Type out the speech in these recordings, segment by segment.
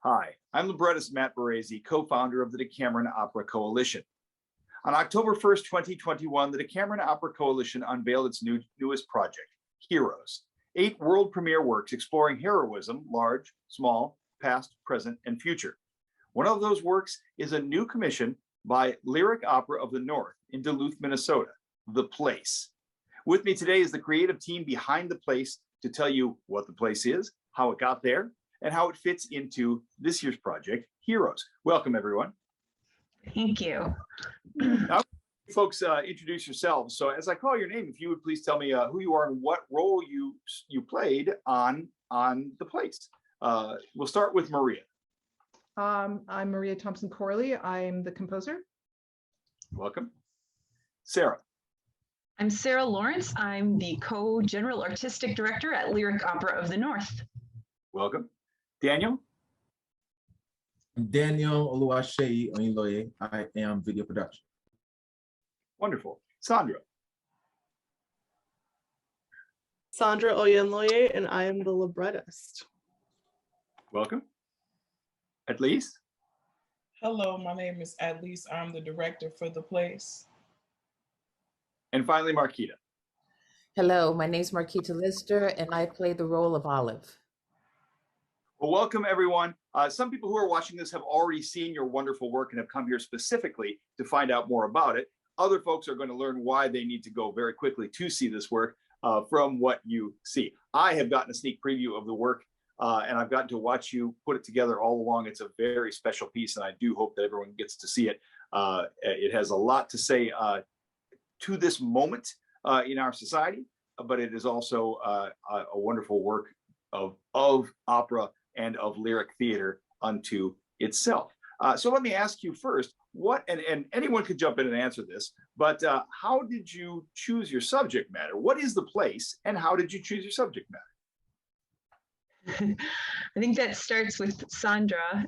Hi, I'm librettist Matt Boresi, co-founder of the Decameron Opera Coalition. On October 1st, 2021, the Decameron Opera Coalition unveiled its newest project, Heroes, 8 world premiere works exploring heroism, large, small, past, present, and future. One of those works is a new commission by Lyric Opera of the North in Duluth, Minnesota, The Place. With me today is the creative team behind The Place to tell you what The Place is, how it got there, and how it fits into this year's project, Heroes. Welcome, everyone. Thank you. Now, folks, introduce yourselves. So as I call your name, if you would please tell me who you are and what role you played on The Place. We'll start with Maria. I'm Maria Thompson Corley. I'm the composer. Welcome. Sarah. I'm Sarah Lawrence. I'm the co-general artistic director at Lyric Opera of the North. Welcome. Daniel. I'm Daniel Oyinloye. I am video production. Wonderful. Sandra. Sandra Oyinloye, and I am the librettist. Welcome. Atlese. Hello, my name is Atlese. I'm the director for The Place. And finally, Marquita. Hello, my name is Marquita Lister, and I play the role of Olive. Well, welcome, everyone. Some people who are watching this have already seen your wonderful work and have come here specifically to find out more about it. Other folks are going to learn why they need to go very quickly to see this work from what you see. I have gotten a sneak preview of the work, and I've gotten to watch you put it together all along. It's a very special piece, and I do hope that everyone gets to see it. It has a lot to say to this moment in our society, but it is also a wonderful work of opera and of lyric theater unto itself. So let me ask you first, and anyone could jump in and answer this, but how did you choose your subject matter? What is The Place, and how did you choose your subject matter? I think that starts with Sandra.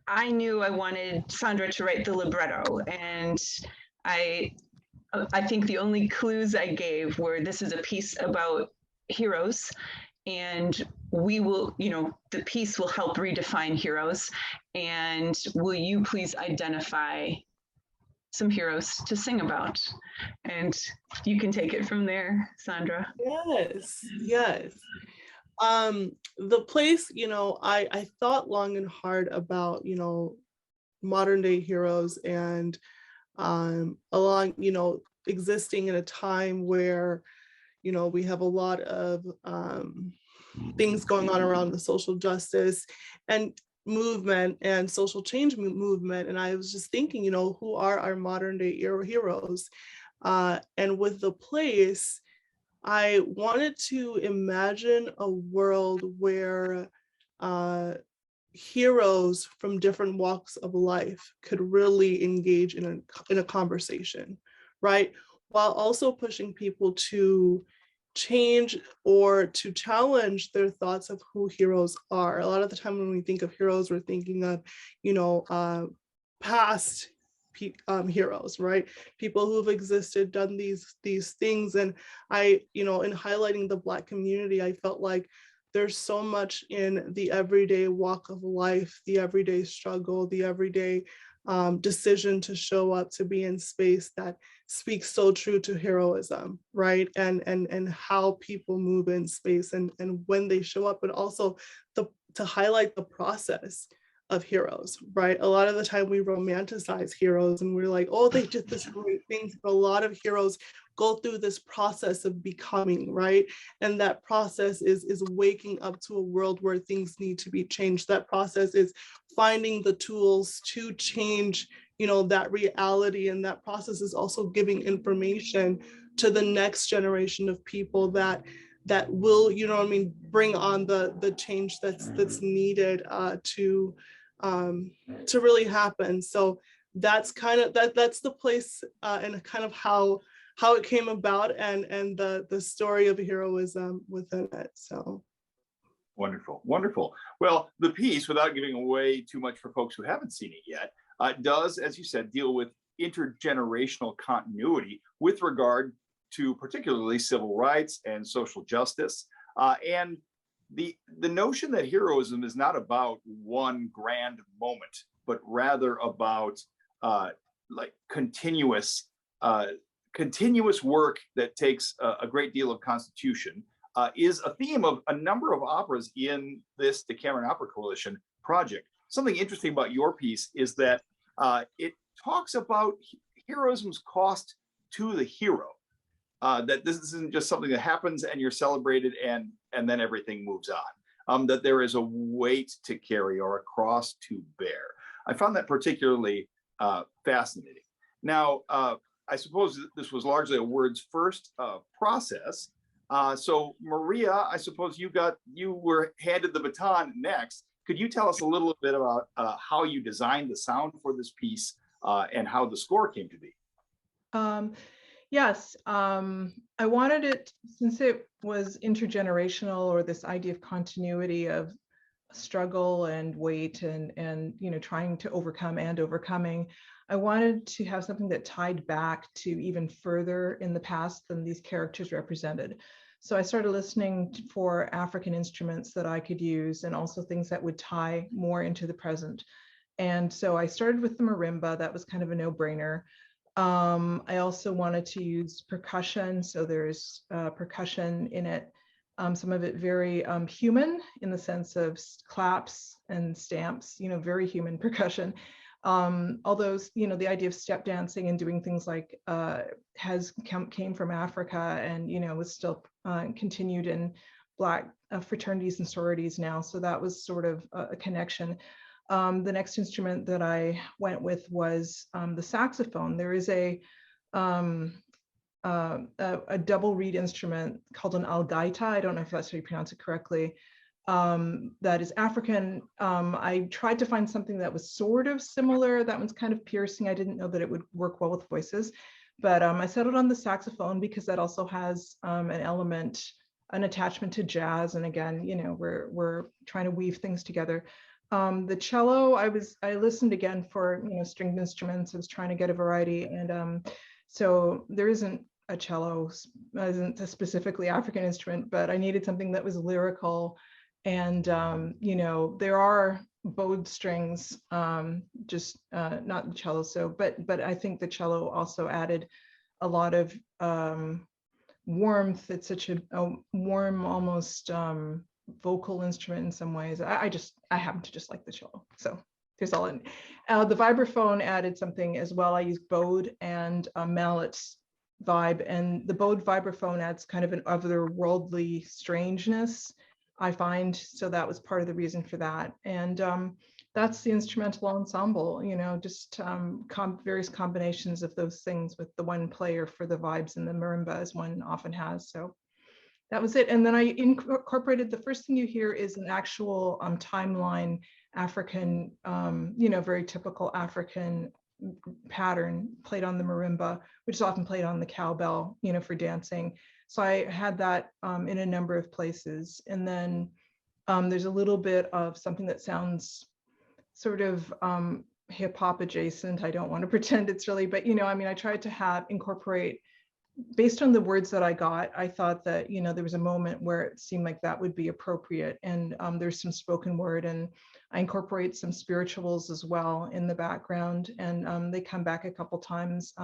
I knew I wanted Sandra to write the libretto, and I think the only clues I gave were this is a piece about heroes, and we will, the piece will help redefine heroes, and will you please identify some heroes to sing about? And you can take it from there, Sandra. Yes. The Place, I thought long and hard about, modern day heroes, and existing in a time where we have a lot of things going on around the social justice and movement and social change movement. And I was just thinking, who are our modern day heroes? And with The Place, I wanted to imagine a world where heroes from different walks of life could really engage in a conversation, right? While also pushing people to change or to challenge their thoughts of who heroes are. A lot of the time when we think of heroes, we're thinking of, past heroes, right? People who've existed, done these things. And I, in highlighting the Black community, I felt like there's so much in the everyday walk of life, the everyday struggle, the everyday decision to show up, to be in space that speaks so true to heroism, right? And how people move in space and when they show up, but also to highlight the process of heroes, right? A lot of the time we romanticize heroes and we're like, oh, they did this great things, but a lot of heroes go through this process of becoming, right? And that process is waking up to a world where things need to be changed. That process is finding the tools to change, that reality. And that process is also giving information to the next generation of people that will, bring on the change that's needed to really happen. So that's kind of that's The Place, and kind of how it came about, and the story of heroism within it. So Wonderful, wonderful. Well, the piece, without giving away too much for folks who haven't seen it yet, does, as you said, deal with intergenerational continuity with regard to particularly civil rights and social justice. And the notion that heroism is not about one grand moment, but rather about like continuous work that takes a great deal of constitution, is a theme of a number of operas in this Decameron Opera Coalition project. Something interesting about your piece is that it talks about heroism's cost to the hero. That this isn't just something that happens and you're celebrated and then everything moves on. That there is a weight to carry or a cross to bear. I found that particularly fascinating. Now, I suppose this was largely a words first process. So Maria, I suppose you were handed the baton next. Could you tell us a little bit about how you designed the sound for this piece and how the score came to be? Yes, I wanted it, since it was intergenerational, or this idea of continuity of struggle and weight and trying to overcome and overcoming. I wanted to have something that tied back to even further in the past than these characters represented. So I started listening for African instruments that I could use, and also things that would tie more into the present. And so I started with the marimba. That was kind of a no-brainer. I also wanted to use percussion. So there's percussion in it. Some of it very human, in the sense of claps and stamps, very human percussion. Although, the idea of step dancing and doing things like came from Africa, and, was still continued in Black fraternities and sororities now. So that was sort of a connection. The next instrument that I went with was the saxophone. There is a double reed instrument called an algaita. I don't know if that's how you pronounce it correctly. That is African. I tried to find something that was sort of similar. That one's kind of piercing. I didn't know that it would work well with voices, but I settled on the saxophone because that also has an attachment to jazz. And again, we're trying to weave things together. The cello, I listened again for stringed instruments. I was trying to get a variety, and so there isn't a cello, isn't a specifically African instrument, but I needed something that was lyrical. And there are bowed strings, just not the cello. So, but I think the cello also added a lot of warmth. It's such a warm, almost vocal instrument in some ways. I happen to just like the cello. So there's all in. The vibraphone added something as well. I used bowed and mallets vibe, and the bowed vibraphone adds kind of an otherworldly strangeness, I find. So that was part of the reason for that. And that's the instrumental ensemble, just various combinations of those things with the one player for the vibes and the marimba, as one often has. So that was it. And then I incorporated, the first thing you hear is an actual timeline African, very typical African pattern played on the marimba, which is often played on the cowbell, for dancing. So I had that in a number of places. And then there's a little bit of something that sounds sort of hip hop adjacent. I don't want to pretend it's really, but I tried to incorporate, based on the words that I got, I thought that, there was a moment where it seemed like that would be appropriate. And there's some spoken word, and I incorporate some spirituals as well in the background. And they come back a couple times.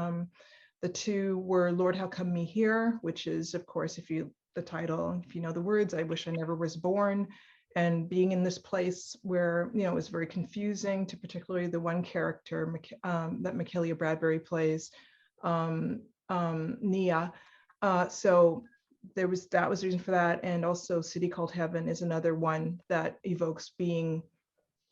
The two were Lord, How Come Me Here, which is, of course, the title, if you know the words, I wish I never was born. And being in this place where, it was very confusing to particularly the one character that Makilia Bradbury plays, Nia. So that was the reason for that. And also City Called Heaven is another one that evokes being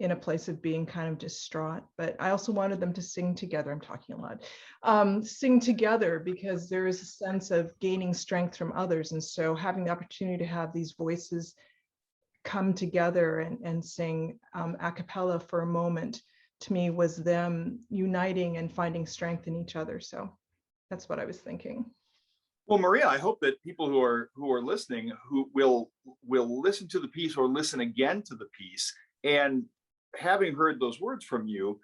in a place of being kind of distraught. But I also wanted them to sing together. I'm talking a lot. Sing together, because there is a sense of gaining strength from others. And so having the opportunity to have these voices come together and sing a cappella for a moment, to me, was them uniting and finding strength in each other. So that's what I was thinking. Well, Maria, I hope that people who are listening, who will listen to the piece or listen again to the piece, and having heard those words from you,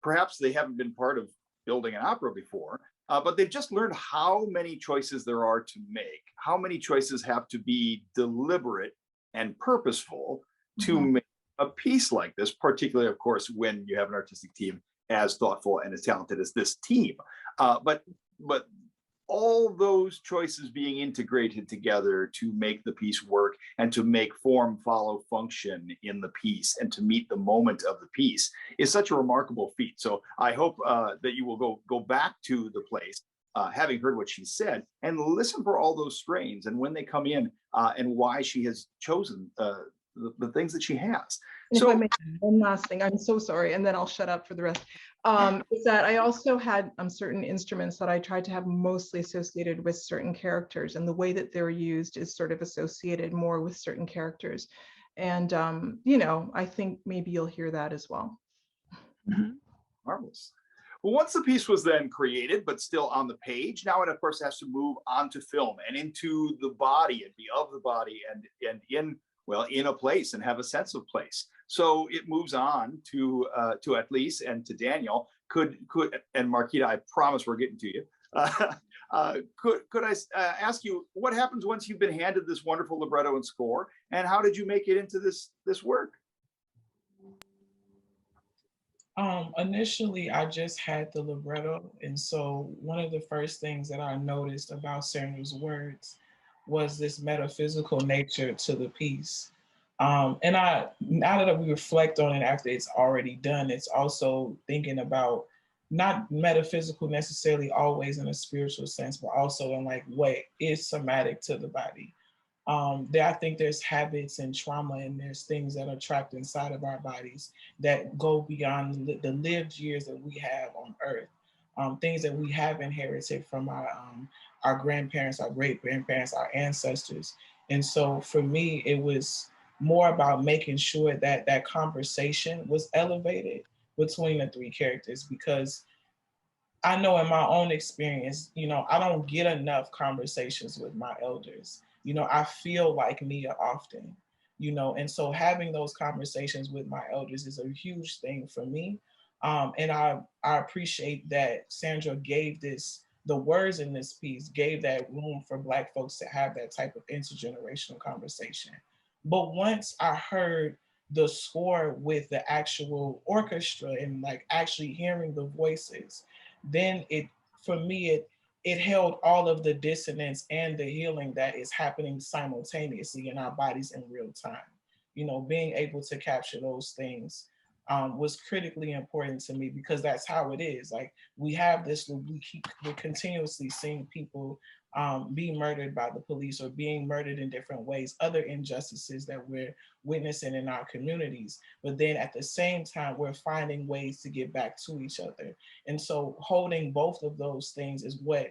perhaps they haven't been part of building an opera before, but they've just learned how many choices there are to make, how many choices have to be deliberate and purposeful to make a piece like this, particularly, of course, when you have an artistic team as thoughtful and as talented as this team. But all those choices being integrated together to make the piece work and to make form follow function in the piece and to meet the moment of the piece is such a remarkable feat. So I hope that you will go back to the place, having heard what she said, and listen for all those strains and when they come in and why she has chosen the things that she has. And So if I may, one last thing, I'm so sorry, and then I'll shut up for the rest. Is that I also had certain instruments that I tried to have mostly associated with certain characters, and the way that they're used is sort of associated more with certain characters. And you know, I think maybe you'll hear that as well. Marvelous. Well, once the piece was then created, but still on the page, now it of course has to move onto film and into the body and be of the body and in a place and have a sense of place. So it moves on to Atlese and to Daniel. Could and Marquita, I promise we're getting to you. Could I ask you what happens once you've been handed this wonderful libretto and score, and how did you make it into this work? Initially, I just had the libretto, and so one of the first things that I noticed about Sandra's words was this metaphysical nature to the piece. And now that we reflect on it after it's already done, it's also thinking about not metaphysical necessarily always in a spiritual sense, but also in like what is somatic to the body. I think there's habits and trauma, and there's things that are trapped inside of our bodies that go beyond the lived years that we have on earth. Things that we have inherited from our grandparents, our great grandparents, our ancestors. And so for me, it was more about making sure that that conversation was elevated between the three characters, because I know in my own experience, you know, I don't get enough conversations with my elders. You know, I feel like Nia often, you know, and so having those conversations with my elders is a huge thing for me. And I appreciate that Sandra gave the words in this piece gave that room for Black folks to have that type of intergenerational conversation. But once I heard the score with the actual orchestra and like actually hearing the voices, then for me, it held all of the dissonance and the healing that is happening simultaneously in our bodies in real time. You know, being able to capture those things was critically important to me, because that's how it is. Like we have this, we're continuously seeing people be murdered by the police or being murdered in different ways, other injustices that we're witnessing in our communities. But then at the same time, we're finding ways to get back to each other. And so holding both of those things is what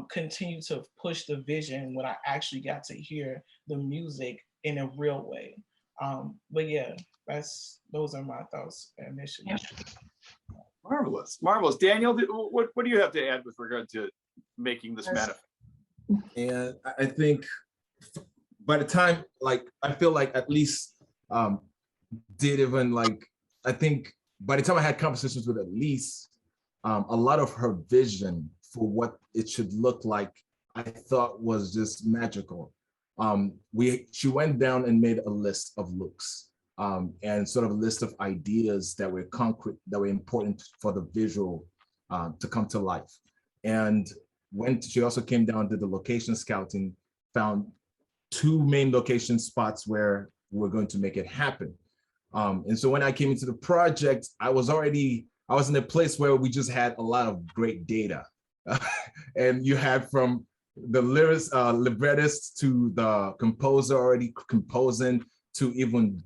continued to push the vision when I actually got to hear the music in a real way. But yeah, those are my thoughts initially. Yeah. Marvelous, marvelous. Daniel, what do you have to add with regard to making this manifest? And I think by the time, like, I feel like Atlese did even like, I think by the time I had conversations with Atlese, a lot of her vision for what it should look like, I thought was just magical. She went down and made a list of looks and sort of a list of ideas that were concrete, that were important for the visual to come to life. And when she also came down to the location scouting, found 2 main location spots where we're going to make it happen. And so when I came into the project, I was in a place where we just had a lot of great data. And you had from the librettist to the composer already composing, to even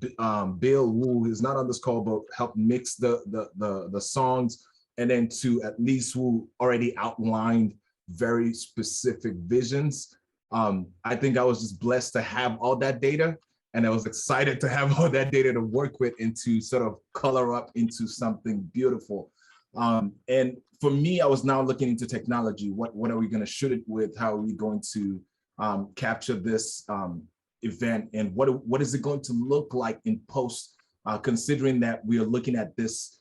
Bill, who is not on this call, but helped mix the songs, and then to Atlese, who already outlined very specific visions. I think I was just blessed to have all that data, and I was excited to have all that data to work with and to sort of color up into something beautiful. And for me, I was now looking into technology. What are we going to shoot it with? How are we going to capture this event? And what is it going to look like in post, considering that we are looking at this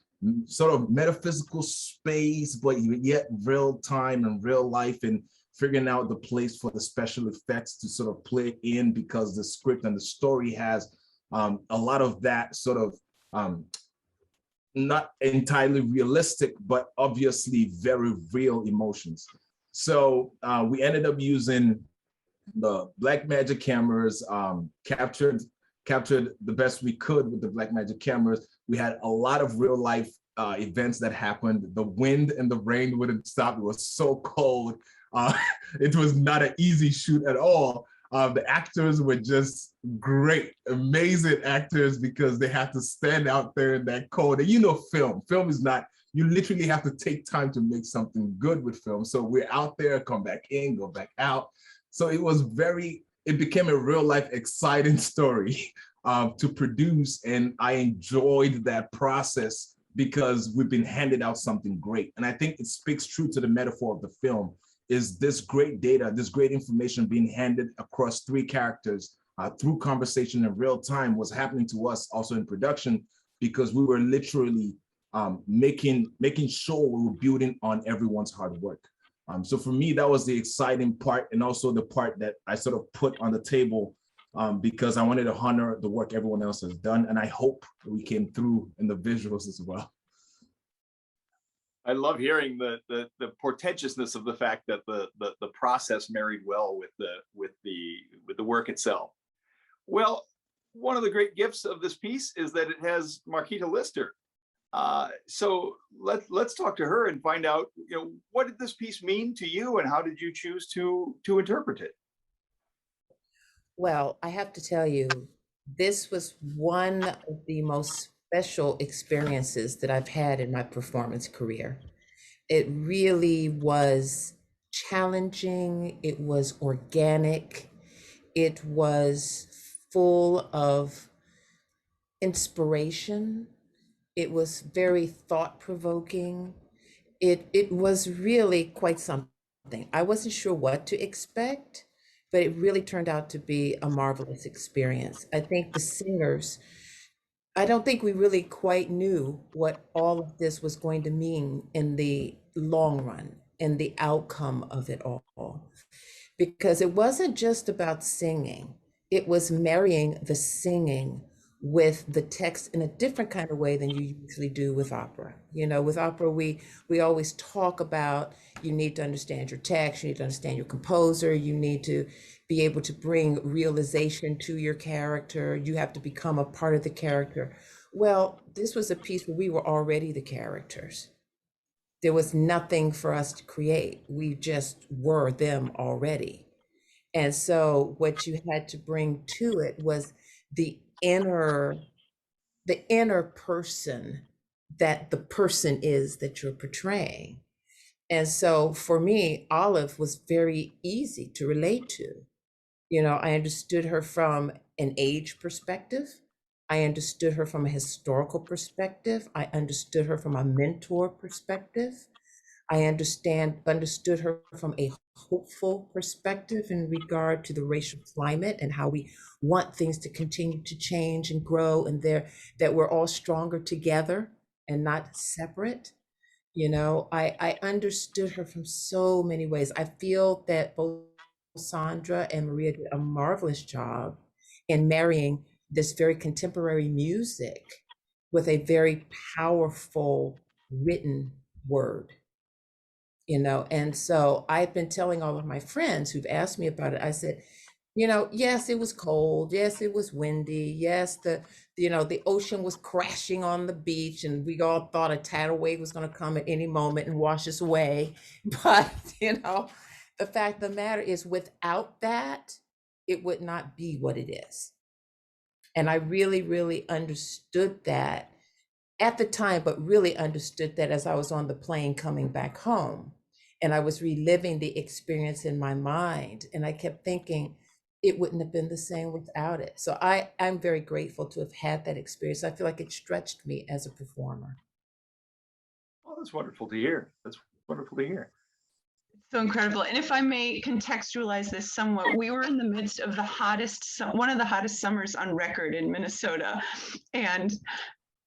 sort of metaphysical space, but yet real time and real life, and figuring out the place for the special effects to sort of play in, because the script and the story has a lot of that sort of not entirely realistic, but obviously very real emotions. So we ended up using the Blackmagic cameras, captured the best we could with the Blackmagic cameras. We had a lot of real life events that happened. The wind and the rain wouldn't stop. It was so cold. It was not an easy shoot at all. The actors were just great, amazing actors, because they had to stand out there in that cold. And you know, film is not, you literally have to take time to make something good with film. So we're out there, come back in, go back out. So it became a real life exciting story to produce. And I enjoyed that process because we've been handed out something great. And I think it speaks true to the metaphor of the film, is this great data, this great information being handed across three characters through conversation in real time was happening to us also in production, because we were literally making sure we were building on everyone's hard work. So for me, that was the exciting part, and also the part that I sort of put on the table because I wanted to honor the work everyone else has done. And I hope we came through in the visuals as well. I love hearing the portentousness of the fact that the process married well with the work itself. Well, one of the great gifts of this piece is that it has Marquita Lister. So let's talk to her and find out, what did this piece mean to you, and how did you choose to interpret it? Well, I have to tell you, this was one of the most special experiences that I've had in my performance career. It really was challenging. It was organic. It was full of inspiration. It was very thought-provoking. It was really quite something. I wasn't sure what to expect, but it really turned out to be a marvelous experience. I think the singers, I don't think we really quite knew what all of this was going to mean in the long run and the outcome of it all. Because it wasn't just about singing, it was marrying the singing with the text in a different kind of way than you usually do with opera. With opera, we always talk about, you need to understand your text, you need to understand your composer, you need to be able to bring realization to your character, you have to become a part of the character. Well, this was a piece where we were already the characters. There was nothing for us to create. We just were them already. And so what you had to bring to it was the inner person that the person is that you're portraying. And so for me, Olive was very easy to relate to. I understood her from an age perspective. I understood her from a historical perspective. I understood her from a mentor perspective. I understood her from a hopeful perspective in regard to the racial climate and how we want things to continue to change and grow, and that we're all stronger together and not separate. I understood her from so many ways. I feel that both Sandra and Maria did a marvelous job in marrying this very contemporary music with a very powerful written word. And so I've been telling all of my friends who've asked me about it, I said, yes, it was cold. Yes, it was windy. Yes, the ocean was crashing on the beach, and we all thought a tidal wave was going to come at any moment and wash us away. But, the fact of the matter is, without that, it would not be what it is. And I really, really understood that at the time, but really understood that as I was on the plane coming back home. And I was reliving the experience in my mind. And I kept thinking it wouldn't have been the same without it. So I'm very grateful to have had that experience. I feel like it stretched me as a performer. Well, that's wonderful to hear. That's wonderful to hear. So incredible. And if I may contextualize this somewhat, we were in the midst of one of the hottest summers on record in Minnesota. And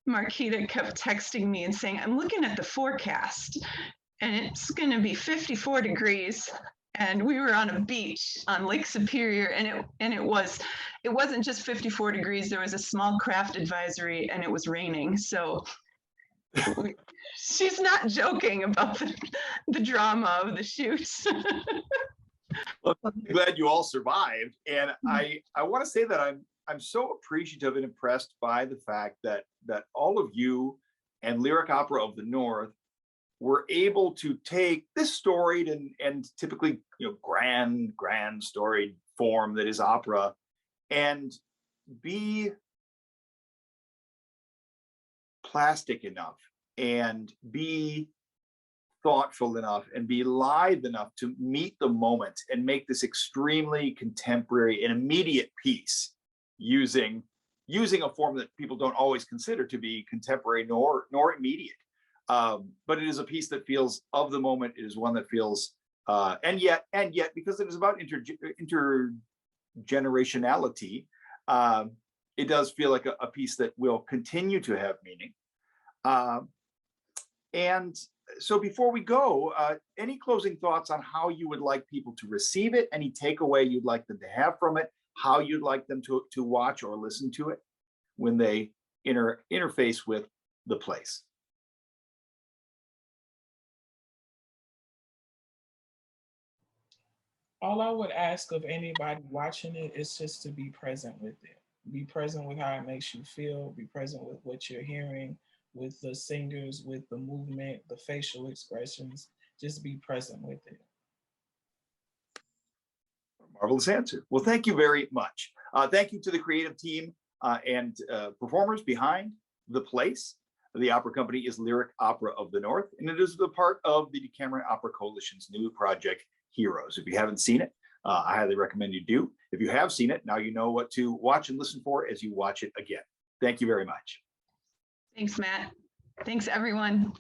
Marquita kept texting me and saying, I'm looking at the forecast and it's going to be 54 degrees and we were on a beach on Lake Superior, and it wasn't just 54 degrees. There was a small craft advisory, and it was raining. So she's not joking about the drama of the shoots. Well, I'm glad you all survived, and I want to say that I'm so appreciative and impressed by the fact that all of you and Lyric Opera of the North were able to take this storied and typically, you know, grand storied form that is opera, and be plastic enough and be thoughtful enough and be lithe enough to meet the moment and make this extremely contemporary and immediate piece using a form that people don't always consider to be contemporary nor immediate. But it is a piece that feels of the moment. It is one that feels, and yet, because it is about intergenerationality, it does feel like a piece that will continue to have meaning. And so before we go, any closing thoughts on how you would like people to receive it? Any takeaway you'd like them to have from it? How you'd like them to watch or listen to it when they interface with the place? All I would ask of anybody watching it is just to be present with it. Be present with how it makes you feel. Be present with what you're hearing, with the singers, with the movement, the facial expressions. Just be present with it. Marvelous answer. Well, thank you very much. Thank you to the creative team and performers behind the place. The opera company is Lyric Opera of the North, and it is the part of the Decameron Opera Coalition's new project, Heroes. If you haven't seen it, I highly recommend you do. If you have seen it, now you know what to watch and listen for as you watch it again. Thank you very much. Thanks, Matt. Thanks, everyone.